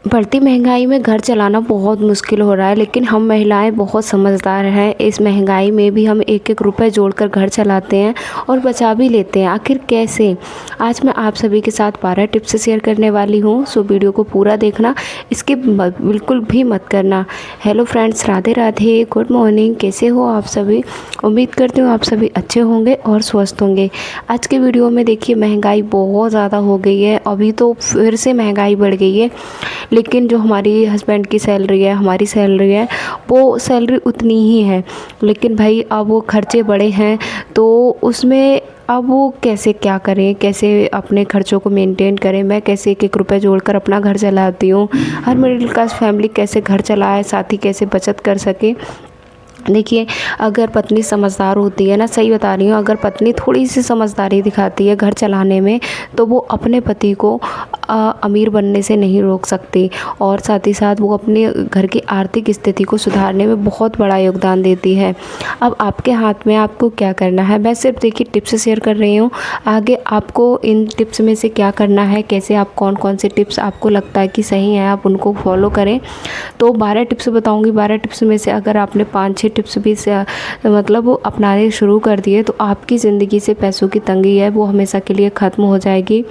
बढ़ती महंगाई में घर चलाना बहुत मुश्किल हो रहा है, लेकिन हम महिलाएं बहुत समझदार हैं। इस महंगाई में भी हम एक एक रुपए जोड़कर घर चलाते हैं और बचा भी लेते हैं। आखिर कैसे? आज मैं आप सभी के साथ 12 टिप्स शेयर करने वाली हूँ, सो वीडियो को पूरा देखना, स्किप बिल्कुल भी मत करना। Hello friends, Radhe Radhe, good morning. कैसे हो आप सभी? उम्मीद करती हूँ आप सभी अच्छे होंगे और स्वस्थ होंगे। आज के वीडियो में देखिए, महंगाई बहुत ज़्यादा हो गई है। अभी तो फिर से महंगाई बढ़ गई है, लेकिन जो हमारी हस्बैंड की सैलरी है, हमारी सैलरी है, वो सैलरी उतनी ही है। लेकिन भाई अब वो खर्चे बड़े हैं, तो उसमें अब वो कैसे क्या करें, कैसे अपने खर्चों को मेंटेन करें। मैं कैसे एक एक रुपये जोड़कर अपना घर चलाती हूँ। हर मिडिल क्लास फैमिली कैसे घर चलाए, साथ ही कैसे बचत कर सके। देखिए, अगर पत्नी समझदार होती है ना, सही बता रही हूँ, अगर पत्नी थोड़ी सी समझदारी दिखाती है घर चलाने में, तो वो अपने पति को अमीर बनने से नहीं रोक सकती, और साथ ही साथ वो अपने घर की आर्थिक स्थिति को सुधारने में बहुत बड़ा योगदान देती है। अब आपके हाथ में, आपको क्या करना है। मैं सिर्फ देखिए टिप्स शेयर कर रही हूँ, आगे आपको इन टिप्स में से क्या करना है, कैसे आप कौन कौन से टिप्स आपको लगता है कि सही है, आप उनको फॉलो करें। तो 12 टिप्स बताऊँगी। 12 टिप्स में से अगर आपने 5-6 टिप्स भी से मतलब वो अपनाने शुरू कर दिए, तो आपकी ज़िंदगी से पैसों की तंगी है वो हमेशा के लिए ख़त्म हो जाएगी।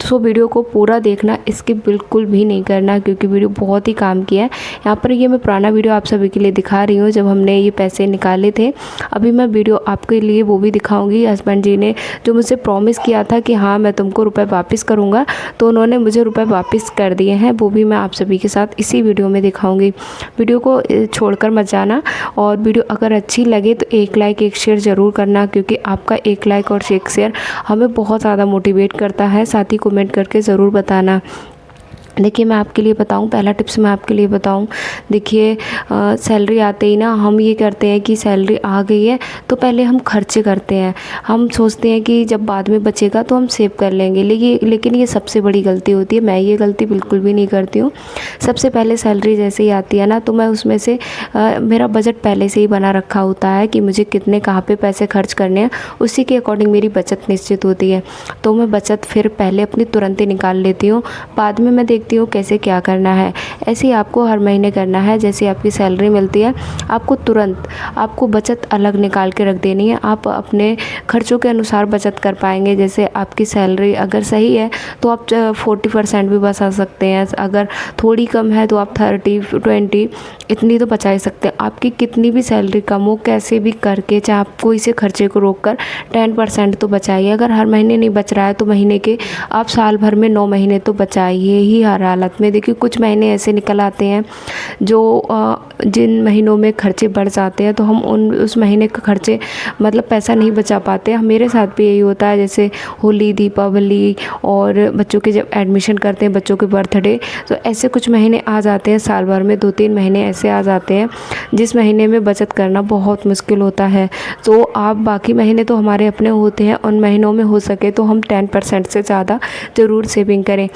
तो वीडियो को पूरा देखना, स्किप बिल्कुल भी नहीं करना, क्योंकि वीडियो बहुत ही काम की है। यहाँ पर ये मैं पुराना वीडियो आप सभी के लिए दिखा रही हूँ, जब हमने ये पैसे निकाले थे। अभी मैं वीडियो आपके लिए वो भी दिखाऊँगी। हस्बैंड जी ने जो मुझसे प्रॉमिस किया था कि हाँ मैं तुमको रुपये वापस करूँगा, तो उन्होंने मुझे रुपये वापस कर दिए हैं। वो भी मैं आप सभी के साथ इसी वीडियो में दिखाऊँगी। वीडियो को छोड़कर मत जाना, और वीडियो अगर अच्छी लगे तो एक लाइक एक शेयर ज़रूर करना, क्योंकि आपका एक लाइक और एक शेयर हमें बहुत ज़्यादा मोटिवेट करता है। साथ ही कमेंट करके ज़रूर बताना। देखिए, मैं आपके लिए बताऊं, पहला टिप्स मैं आपके लिए बताऊं। देखिए, सैलरी आते ही ना हम ये करते हैं कि सैलरी आ गई है तो पहले हम खर्चे करते हैं। हम सोचते हैं कि जब बाद में बचेगा तो हम सेव कर लेंगे, लेकिन ये सबसे बड़ी गलती होती है। मैं ये गलती बिल्कुल भी नहीं करती हूँ। सबसे पहले सैलरी जैसे ही आती है ना, तो मैं उसमें से मेरा बजट पहले से ही बना रखा होता है कि मुझे कितने कहाँ पे पैसे खर्च करने हैं, उसी के अकॉर्डिंग मेरी बचत निश्चित होती है। तो मैं बचत फिर पहले अपनी तुरंत ही निकाल लेती हूँ, बाद में मैं देखती हूँ कैसे क्या करना है। ऐसे ही आपको हर महीने करना है। जैसे आपकी सैलरी मिलती है, आपको तुरंत आपको बचत अलग निकाल के रख देनी है। आप अपने खर्चों के अनुसार बचत कर पाएंगे। जैसे आपकी सैलरी अगर सही है तो आप 40% भी बचा सकते हैं। अगर थोड़ी कम है तो आप 30-20 इतनी तो बचा ही सकते हैं। आपकी कितनी भी सैलरी कम हो, कैसे भी करके, चाहे आप कोई से खर्चे को रोक कर 10% तो बचाइए। अगर हर महीने नहीं बच रहा है तो महीने के आप साल भर में 9 महीने तो बचाइए ही हर हालत में। देखिए, कुछ महीने ऐसे निकल आते हैं जो जिन महीनों में खर्चे बढ़ जाते हैं, तो हम उस महीने का खर्चे मतलब पैसा नहीं बचा पाते। मेरे साथ भी यही होता है। जैसे होली, दीपावली, और बच्चों के जब एडमिशन करते हैं, बच्चों के बर्थडे, तो ऐसे कुछ महीने आ जाते हैं साल भर में। 2-3 महीने ऐसे आ जाते हैं जिस महीने में बचत करना बहुत मुश्किल होता है। तो आप बाकी महीने तो हमारे अपने होते हैं, उन महीनों में हो सके तो हम 10% से ज़्यादा ज़रूर सेविंग करें।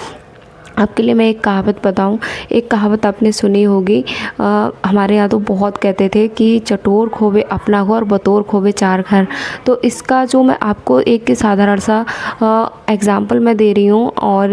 आपके लिए मैं एक कहावत बताऊं। एक कहावत आपने सुनी होगी, हमारे यहाँ तो बहुत कहते थे कि चटोर खोवे अपना घर, बतौर खोवे 4 घर। तो इसका जो मैं आपको एक साधारण सा एग्ज़ाम्पल मैं दे रही हूँ। और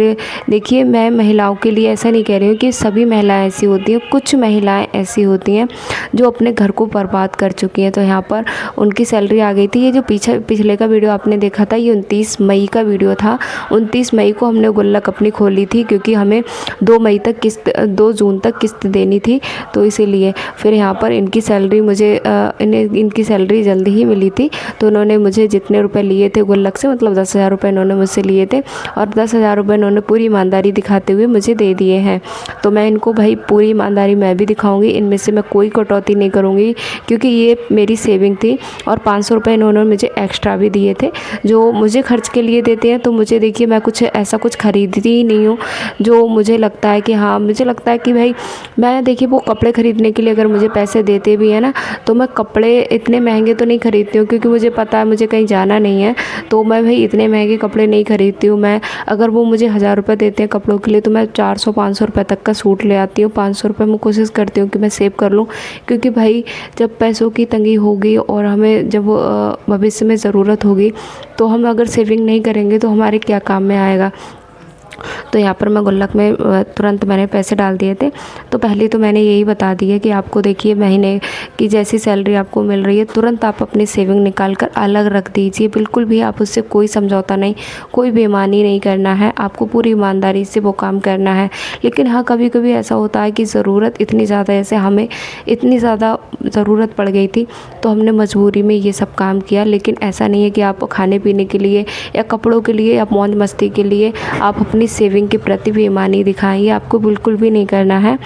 देखिए, मैं महिलाओं के लिए ऐसा नहीं कह रही हूँ कि सभी महिलाएं ऐसी होती हैं। कुछ महिलाएं ऐसी होती हैं जो अपने घर को बर्बाद कर चुकी हैं। तो यहाँ पर उनकी सैलरी आ गई थी। ये जो पिछले का वीडियो आपने देखा था, ये 29 मई का वीडियो था। 29 मई को हमने गुल्लक अपनी खोली थी, क्योंकि हमें 2 जून तक किस्त देनी थी। तो इसीलिए फिर यहाँ पर इनकी सैलरी मुझे इनकी सैलरी जल्दी ही मिली थी। तो उन्होंने मुझे जितने रुपए लिए थे गुल्लक से, मतलब 10,000 रुपये इन्होंने मुझसे लिए थे, और 10,000 रुपये इन्होंने पूरी ईमानदारी दिखाते हुए मुझे दे दिए हैं। तो मैं इनको भाई पूरी ईमानदारी मैं भी दिखाऊंगी, इनमें से मैं कोई कटौती नहीं करूँगी, क्योंकि ये मेरी सेविंग थी। और 500 रुपये इन्होंने मुझे एक्स्ट्रा भी दिए थे, जो मुझे खर्च के लिए देते हैं। तो मुझे देखिए, मैं कुछ ऐसा कुछ खरीदती ही नहीं हूँ जो मुझे लगता है कि हाँ, मुझे लगता है कि भाई मैं, देखिए, वो कपड़े ख़रीदने के लिए अगर मुझे पैसे देते भी हैं ना, तो मैं कपड़े इतने महंगे तो नहीं खरीदती हूँ, क्योंकि मुझे पता है मुझे कहीं जाना नहीं है। तो मैं भाई इतने महंगे कपड़े नहीं खरीदती हूँ। मैं, अगर वो मुझे 1,000 रुपये देते हैं कपड़ों के लिए, तो मैं 400-500 रुपये तक का सूट ले आती हूँ। 500 रुपये मैं कोशिश करती हूँ कि मैं सेव कर लूँ, क्योंकि भाई जब पैसों की तंगी होगी और हमें जब भविष्य में ज़रूरत होगी, तो हम अगर सेविंग नहीं करेंगे तो हमारे क्या काम में आएगा। तो यहाँ पर मैं गुल्लक में तुरंत मैंने पैसे डाल दिए थे। तो पहले तो मैंने यही बता दिया कि आपको देखिए महीने की जैसी सैलरी आपको मिल रही है तुरंत आप अपनी सेविंग निकाल कर अलग रख दीजिए। बिल्कुल भी आप उससे कोई समझौता नहीं, कोई बेईमानी नहीं करना है, आपको पूरी ईमानदारी से वो काम करना है। लेकिन हाँ, कभी कभी ऐसा होता है कि ज़रूरत इतनी ज़्यादा, जैसे हमें इतनी ज़्यादा ज़रूरत पड़ गई थी तो हमने मजबूरी में ये सब काम किया। लेकिन ऐसा नहीं है कि आप खाने पीने के लिए या कपड़ों के लिए या मौज मस्ती के लिए आप अपनी सेविंग के प्रति बेईमानी दिखाएं, ये आपको बिल्कुल भी नहीं करना है।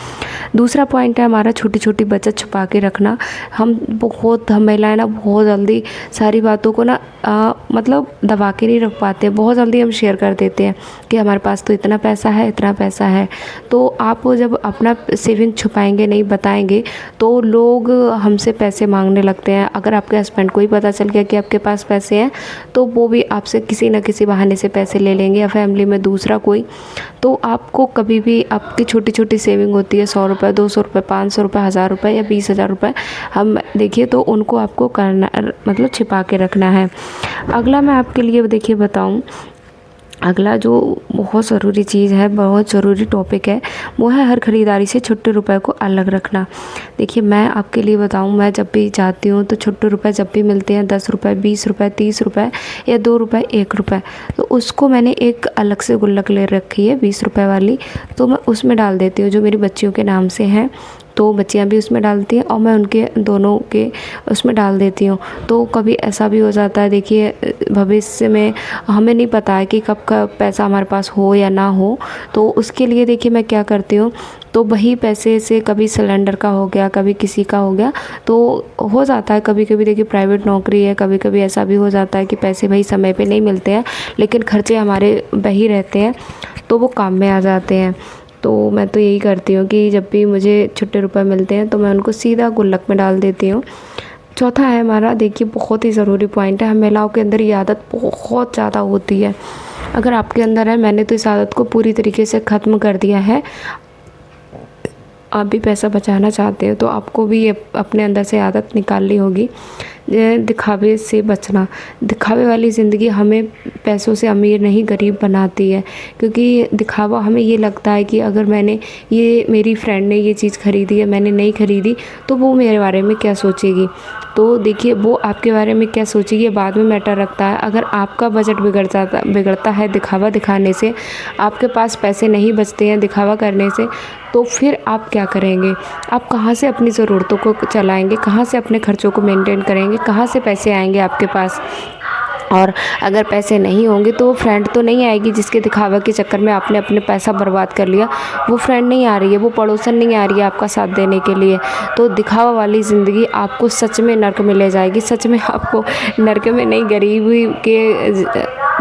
दूसरा पॉइंट है हमारा छोटी छोटी बचत छुपा के रखना। हम महिलाएं ना बहुत जल्दी सारी बातों को ना मतलब दबा के नहीं रख पाते, बहुत जल्दी हम शेयर कर देते हैं कि हमारे पास तो इतना पैसा है, इतना पैसा है। तो आप जब अपना सेविंग छुपाएंगे नहीं, बताएंगे, तो लोग हमसे पैसे मांगने लगते हैं। अगर आपके हस्बैंड को ही पता चल गया कि आपके पास पैसे हैं तो वो भी आपसे किसी न किसी बहाने से पैसे ले लेंगे, या फैमिली में दूसरा कोई। तो आपको कभी भी आपकी छोटी छोटी सेविंग होती है, 100 रुपये, 200 रुपये, 500 रुपये, 1000 रुपये या 20,000 रुपये, हम देखिए तो उनको आपको करना मतलब छिपा के रखना है। अगला मैं आपके लिए देखिए बताऊं, अगला जो बहुत ज़रूरी चीज़ है, बहुत ज़रूरी टॉपिक है, वो है हर ख़रीदारी से छुट्टे रुपए को अलग रखना। देखिए मैं आपके लिए बताऊं, मैं जब भी जाती हूँ तो छुट्टे रुपए जब भी मिलते हैं, 10 रुपये, 20 रुपये, 30 रुपये या 2 रुपये, 1 रुपये, तो उसको मैंने एक अलग से गुल्लक ले रखी है 20 रुपये वाली। तो मैं उसमें डाल देती हूँ, जो मेरी बच्चियों के नाम से हैं, तो बच्चियाँ भी उसमें डालती हैं और मैं उनके दोनों के उसमें डाल देती हूँ। तो कभी ऐसा भी हो जाता है, देखिए भविष्य में हमें नहीं पता है कि कब का पैसा हमारे पास हो या ना हो, तो उसके लिए देखिए मैं क्या करती हूँ, तो वही पैसे से कभी सिलेंडर का हो गया, कभी किसी का हो गया, तो हो जाता है कभी कभी। देखिए प्राइवेट नौकरी है, कभी कभी ऐसा भी हो जाता है कि पैसे भाई समय पे नहीं मिलते हैं, लेकिन खर्चे हमारे वही रहते हैं, तो वो काम में आ जाते हैं। तो मैं तो यही करती हूँ कि जब भी मुझे छुट्टे रुपए मिलते हैं तो मैं उनको सीधा गुल्लक में डाल देती हूँ। चौथा है हमारा, देखिए बहुत ही ज़रूरी पॉइंट है, हम महिलाओं के अंदर ये आदत बहुत ज़्यादा होती है। अगर आपके अंदर है, मैंने तो इस आदत को पूरी तरीके से ख़त्म कर दिया है। आप भी पैसा बचाना चाहते हो तो आपको भी ये अपने अंदर से आदत निकालनी होगी, दिखावे से बचना। दिखावे वाली ज़िंदगी हमें पैसों से अमीर नहीं गरीब बनाती है, क्योंकि दिखावा हमें ये लगता है कि अगर मेरी फ्रेंड ने ये चीज़ ख़रीदी है, मैंने नहीं ख़रीदी, तो वो मेरे बारे में क्या सोचेगी। तो देखिए वो आपके बारे में क्या सोचेगी ये बाद में मैटर रखता है। अगर आपका बजट बिगड़ता है दिखावा दिखाने से, आपके पास पैसे नहीं बचते हैं दिखावा करने से, तो फिर आप क्या करेंगे? आप कहाँ से अपनी ज़रूरतों को चलाएँगे, कहाँ से अपने खर्चों को मेंटेन करेंगे, कहाँ से पैसे आएंगे आपके पास? और अगर पैसे नहीं होंगे तो वो फ्रेंड तो नहीं आएगी जिसके दिखावा के चक्कर में आपने अपने पैसा बर्बाद कर लिया। वो फ्रेंड नहीं आ रही है, वो पड़ोसन नहीं आ रही है आपका साथ देने के लिए। तो दिखावा वाली ज़िंदगी आपको सच में नर्क में ले जाएगी, सच में आपको नर्क में नहीं,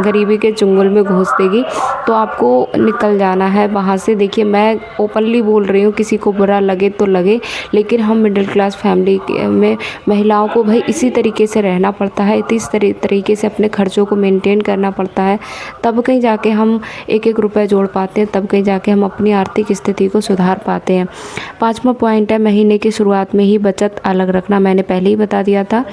गरीबी के चुंगल में घोंस देगी। तो आपको निकल जाना है वहाँ से। देखिए मैं ओपनली बोल रही हूँ, किसी को बुरा लगे तो लगे, लेकिन हम मिडिल क्लास फैमिली में महिलाओं को भाई इसी तरीके से रहना पड़ता है, इस तरीके से अपने खर्चों को मेंटेन करना पड़ता है, तब कहीं जाके हम एक एक रुपए जोड़ पाते हैं, तब कहीं जाके हम अपनी आर्थिक स्थिति को सुधार पाते हैं। 5वां पॉइंट है महीने की शुरुआत में ही बचत अलग रखना। मैंने पहले ही बता दिया था,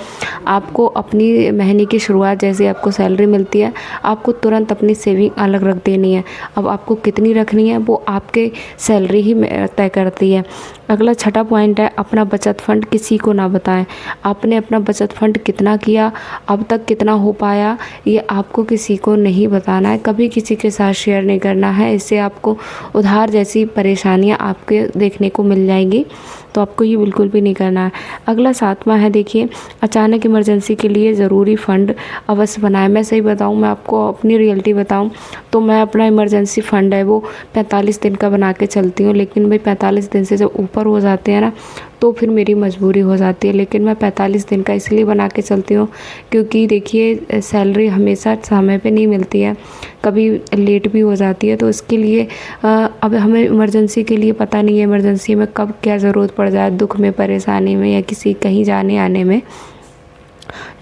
आपको अपनी महीने की शुरुआत जैसे आपको सैलरी मिलती है, आपको तुरंत अपनी सेविंग अलग रख देनी है। अब आपको कितनी रखनी है वो आपके सैलरी ही तय करती है। अगला 6वां पॉइंट है अपना बचत फंड किसी को ना बताएं। आपने अपना बचत फंड कितना किया, अब तक कितना हो पाया, ये आपको किसी को नहीं बताना है, कभी किसी के साथ शेयर नहीं करना है। इससे आपको उधार जैसी परेशानियां आपके देखने को मिल जाएंगी, तो आपको ये बिल्कुल भी नहीं करना है। अगला 7वां है, देखिए अचानक इमरजेंसी के लिए ज़रूरी फ़ंड अवश्य बनाएं। मैं सही बताऊं, मैं आपको अपनी रियलिटी बताऊं तो मैं अपना इमरजेंसी फ़ंड है वो 45 दिन का बना के चलती हूँ। लेकिन भाई 45 दिन से जब ऊपर हो जाते हैं ना तो फिर मेरी मजबूरी हो जाती है। लेकिन मैं 45 दिन का इसलिए बना के चलती हूँ क्योंकि देखिए सैलरी हमेशा समय पे नहीं मिलती है, कभी लेट भी हो जाती है। तो इसके लिए अब हमें इमरजेंसी के लिए पता नहीं है इमरजेंसी में कब क्या ज़रूरत पड़ जाए, दुख में, परेशानी में या किसी कहीं जाने आने में।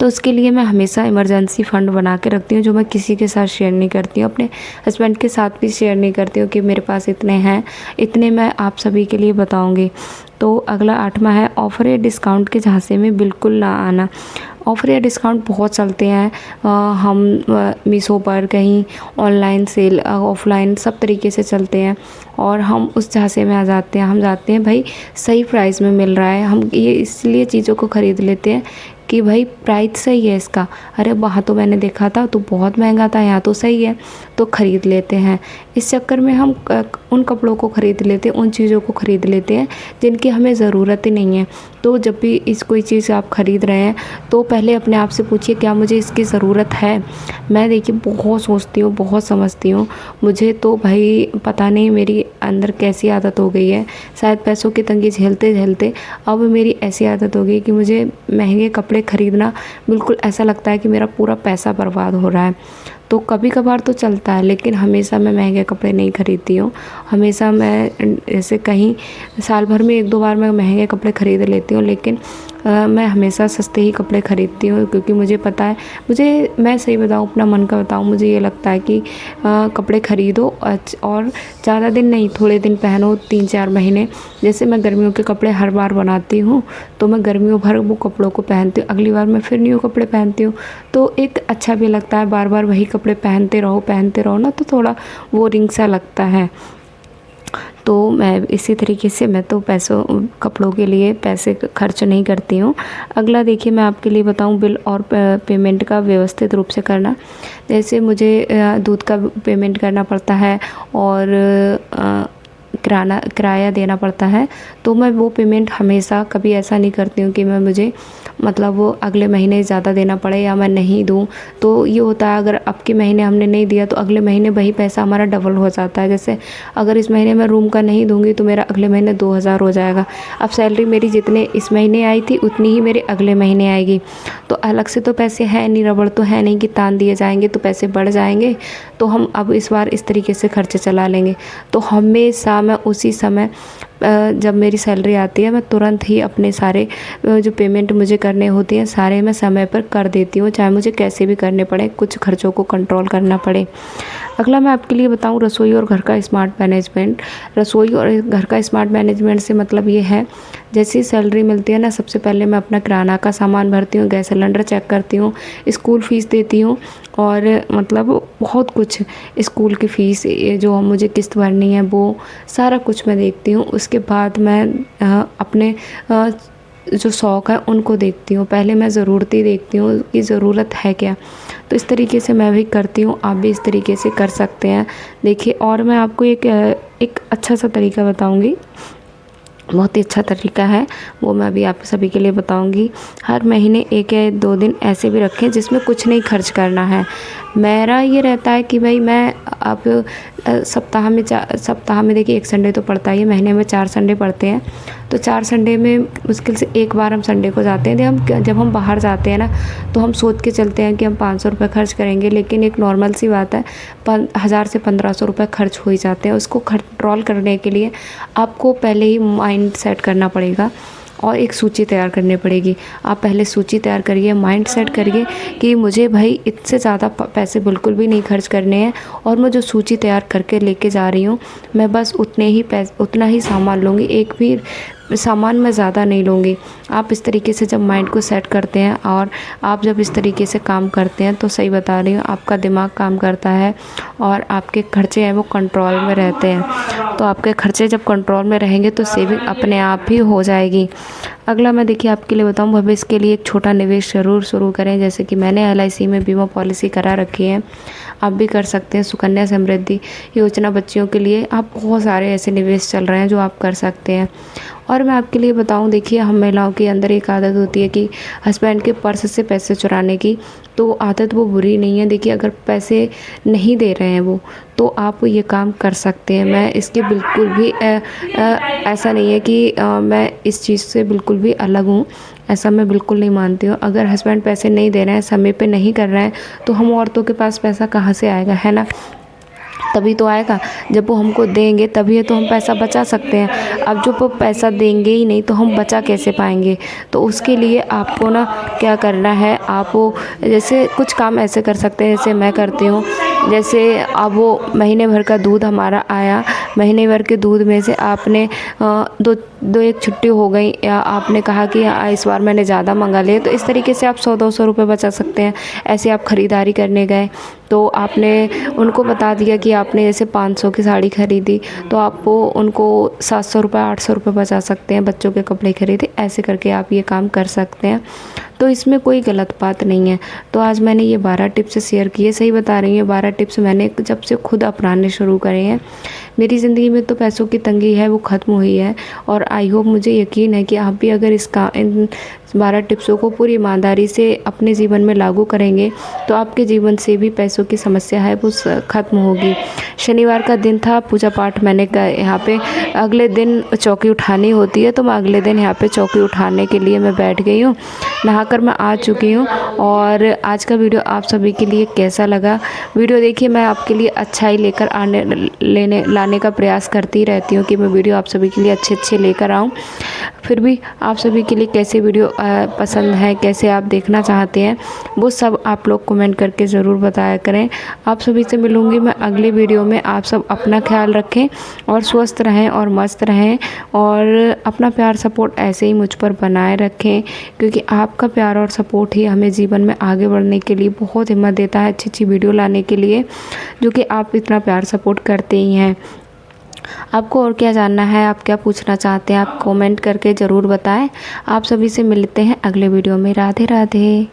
तो उसके लिए मैं हमेशा इमरजेंसी फ़ंड बना के रखती हूँ, जो मैं किसी के साथ शेयर नहीं करती हूँ, अपने हस्बैंड के साथ भी शेयर नहीं करती हूँ कि मेरे पास इतने हैं, इतने मैं आप सभी के लिए बताऊँगी। तो अगला 8वां है ऑफ़र या डिस्काउंट के झांसे में बिल्कुल ना आना। ऑफ़र या डिस्काउंट बहुत चलते हैं। हम मीशो पर कहीं ऑनलाइन सेल ऑफ़लाइन सब तरीके से चलते हैं और हम उस झांसे में आ जाते हैं। हम जाते हैं भाई सही प्राइस में मिल रहा है, हम ये इसलिए चीज़ों को ख़रीद लेते हैं कि भाई प्राइस सही है इसका। अरे वहाँ तो मैंने देखा था तो बहुत महंगा था, यहाँ तो सही है, तो ख़रीद लेते हैं। इस चक्कर में हम उन कपड़ों को ख़रीद लेते हैं, उन चीज़ों को ख़रीद लेते हैं जिनकी हमें ज़रूरत ही नहीं है। तो जब भी कोई चीज़ आप ख़रीद रहे हैं तो पहले अपने आप से पूछिए क्या मुझे इसकी ज़रूरत है। मैं देखिए बहुत सोचती हूँ, बहुत समझती हूँ। मुझे तो भाई पता नहीं मेरी अंदर कैसी आदत हो गई है, शायद पैसों की तंगी झेलते झेलते अब मेरी ऐसी आदत हो गई कि मुझे महंगे कपड़े ख़रीदना बिल्कुल ऐसा लगता है कि मेरा पूरा पैसा बर्बाद हो रहा है। तो कभी कभार तो चलता है, लेकिन हमेशा मैं महंगे कपड़े नहीं खरीदती हूँ। हमेशा मैं ऐसे कहीं साल भर में 1-2 बार मैं महंगे कपड़े ख़रीद लेती हूँ, लेकिन मैं हमेशा सस्ते ही कपड़े ख़रीदती हूँ क्योंकि मुझे पता है, मैं सही बताऊँ अपना मन का बताऊँ, मुझे ये लगता है कि कपड़े ख़रीदो और ज़्यादा दिन नहीं, थोड़े दिन पहनो, 3-4 महीने। जैसे मैं गर्मियों के कपड़े हर बार बनाती हूँ तो मैं गर्मियों भर वो कपड़ों को पहनती हूँ, अगली बार मैं फिर न्यू कपड़े पहनती हूँ। तो एक अच्छा भी लगता है, बार बार वही कपड़े पहनते रहो ना तो थोड़ा बोरिंग सा लगता है। तो मैं इसी तरीके से मैं तो कपड़ों के लिए पैसे खर्च नहीं करती हूँ। अगला देखिए मैं आपके लिए बताऊँ बिल और पेमेंट का व्यवस्थित रूप से करना। जैसे मुझे दूध का पेमेंट करना पड़ता है और किराया देना पड़ता है, तो मैं वो पेमेंट हमेशा कभी ऐसा नहीं करती हूँ कि मुझे मतलब वो अगले महीने ज़्यादा देना पड़े या मैं नहीं दूँ। तो ये होता है अगर अब के महीने हमने नहीं दिया तो अगले महीने वही पैसा हमारा डबल हो जाता है। जैसे अगर इस महीने मैं रूम का नहीं दूँगी तो मेरा अगले महीने 2000 हो जाएगा। अब सैलरी मेरी जितने इस महीने आई थी उतनी ही मेरे अगले महीने आएगी, तो अलग से तो पैसे है नहीं, रबड़ तो है नहीं कि तान दिए जाएंगे तो पैसे बढ़ जाएंगे। तो हम अब इस बार इस तरीके से खर्चे चला लेंगे। तो हमेशा मैं उसी समय जब मेरी सैलरी आती है मैं तुरंत ही अपने सारे जो पेमेंट मुझे करने होती हैं सारे मैं समय पर कर देती हूँ, चाहे मुझे कैसे भी करने पड़े, कुछ खर्चों को कंट्रोल करना पड़े। अगला मैं आपके लिए बताऊँ रसोई और घर का स्मार्ट मैनेजमेंट। रसोई और घर का स्मार्ट मैनेजमेंट से मतलब ये है, जैसी सैलरी मिलती है ना सबसे पहले मैं अपना किराना का सामान भरती हूँ, गैस सिलेंडर चेक करती हूँ, स्कूल फ़ीस देती हूँ और मतलब बहुत कुछ, स्कूल की फ़ीस जो मुझे किस्त भरनी है वो सारा कुछ मैं देखती हूँ। उसके बाद मैं अपने जो शौक़ है उनको देखती हूँ। पहले मैं ज़रूरतें देखती हूँ कि ज़रूरत है क्या। तो इस तरीके से मैं भी करती हूँ, आप भी इस तरीके से कर सकते हैं। देखिए और मैं आपको एक अच्छा सा तरीका बताऊँगी, बहुत ही अच्छा तरीका है, वो मैं अभी आप सभी के लिए बताऊंगी। हर महीने 1 या 2 दिन ऐसे भी रखें जिसमें कुछ नहीं खर्च करना है। मेरा ये रहता है कि भाई मैं अब सप्ताह में देखिए 1 संडे तो पड़ता ही है, महीने में 4 संडे पड़ते हैं। तो 4 संडे में मुश्किल से एक बार हम संडे को जाते हैं। जब हम बाहर जाते हैं ना तो हम सोच के चलते हैं कि हम 500 रुपये खर्च करेंगे, लेकिन एक नॉर्मल सी बात है 1000 से 1500 रुपये खर्च हो ही जाते हैं। उसको कंट्रोल करने के लिए आपको पहले ही माइंड सेट करना पड़ेगा और एक सूची तैयार करनी पड़ेगी। आप पहले सूची तैयार करिए, माइंड सेट करिए कि मुझे भाई इससे ज़्यादा पैसे बिल्कुल भी नहीं खर्च करने हैं और मैं जो सूची तैयार करके लेके जा रही हूँ मैं बस उतना ही सामान लूँगी, एक भी सामान मैं ज़्यादा नहीं लूँगी। आप इस तरीके से जब माइंड को सेट करते हैं और आप जब इस तरीके से काम करते हैं तो सही बता रही हूँ आपका दिमाग काम करता है और आपके खर्चे हैं वो कंट्रोल में रहते हैं। तो आपके खर्चे जब कंट्रोल में रहेंगे तो सेविंग अपने आप ही हो जाएगी। अगला मैं देखिए आपके लिए बताऊँ, भविष्य के लिए एक छोटा निवेश ज़रूर शुरू करें। जैसे कि मैंने LIC में बीमा पॉलिसी करा रखी है, आप भी कर सकते हैं। सुकन्या समृद्धि योजना बच्चियों के लिए, आप बहुत सारे ऐसे निवेश चल रहे हैं जो आप कर सकते हैं। और मैं आपके लिए बताऊं, देखिए हम महिलाओं के अंदर एक आदत होती है कि हस्बैंड के पर्स से पैसे चुराने की, तो आदत वो बुरी नहीं है। देखिए अगर पैसे नहीं दे रहे हैं वो तो आप ये काम कर सकते हैं। मैं इसके बिल्कुल भी ऐसा नहीं है कि मैं इस चीज़ से बिल्कुल भी अलग हूँ, ऐसा मैं बिल्कुल नहीं मानती हूँ। अगर हस्बैंड पैसे नहीं दे रहे हैं, समय पे नहीं कर रहे हैं, तो हम औरतों के पास पैसा कहाँ से आएगा, है ना। तभी तो आएगा जब वो हमको देंगे, तभी तो हम पैसा बचा सकते हैं। अब जो वो पैसा देंगे ही नहीं तो हम बचा कैसे पाएंगे। तो उसके लिए आपको ना क्या करना है, आप जैसे कुछ काम ऐसे कर सकते हैं जैसे मैं करती हूँ। जैसे अब वो महीने भर का दूध हमारा आया, महीने भर के दूध में से आपने दो एक छुट्टी हो गई, या आपने कहा कि इस बार मैंने ज़्यादा मंगा लिए, तो इस तरीके से आप 100-200 रुपये बचा सकते हैं। ऐसे आप ख़रीदारी करने गए तो आपने उनको बता दिया कि आपने जैसे 500 की साड़ी ख़रीदी, तो आप वो उनको 700 रुपये 800 रुपये बचा सकते हैं। बच्चों के कपड़े ख़रीदे, ऐसे करके आप ये काम कर सकते हैं। तो इसमें कोई गलत बात नहीं है। तो आज मैंने ये 12 टिप्स शेयर किए। सही बता रही हूँ, 12 टिप्स मैंने जब से खुद अपनाने शुरू करे हैं, मेरी ज़िंदगी में तो पैसों की तंगी है वो ख़त्म हुई है। और आई होप, मुझे यकीन है कि आप भी अगर इन 12 टिप्सों को पूरी ईमानदारी से अपने जीवन में लागू करेंगे तो आपके जीवन से भी पैसों की समस्या है वो ख़त्म होगी। शनिवार का दिन था, पूजा पाठ मैंने यहाँ पे अगले दिन चौकी उठानी होती है, तो मैं अगले दिन यहाँ पे चौकी उठाने के लिए मैं बैठ गई हूँ। नहाकर मैं आ चुकी हूँ। और आज का वीडियो आप सभी के लिए कैसा लगा? वीडियो देखिए, मैं आपके लिए अच्छाई लेकर लाने का प्रयास करती रहती हूँ कि मैं वीडियो आप सभी के लिए अच्छे लेकर आऊँ। फिर भी आप सभी के लिए कैसे वीडियो पसंद है, कैसे आप देखना चाहते हैं, वो सब आप लोग कमेंट करके ज़रूर बताया करें। आप सभी से मिलूँगी मैं अगले वीडियो में। आप सब अपना ख्याल रखें और स्वस्थ रहें और मस्त रहें, और अपना प्यार सपोर्ट ऐसे ही मुझ पर बनाए रखें, क्योंकि आपका प्यार और सपोर्ट ही हमें जीवन में आगे बढ़ने के लिए बहुत हिम्मत देता है, अच्छी वीडियो लाने के लिए, जो कि आप इतना प्यार सपोर्ट करते ही हैं। आपको और क्या जानना है, आप क्या पूछना चाहते हैं, आप कमेंट करके ज़रूर बताएं। आप सभी से मिलते हैं अगले वीडियो में। राधे राधे।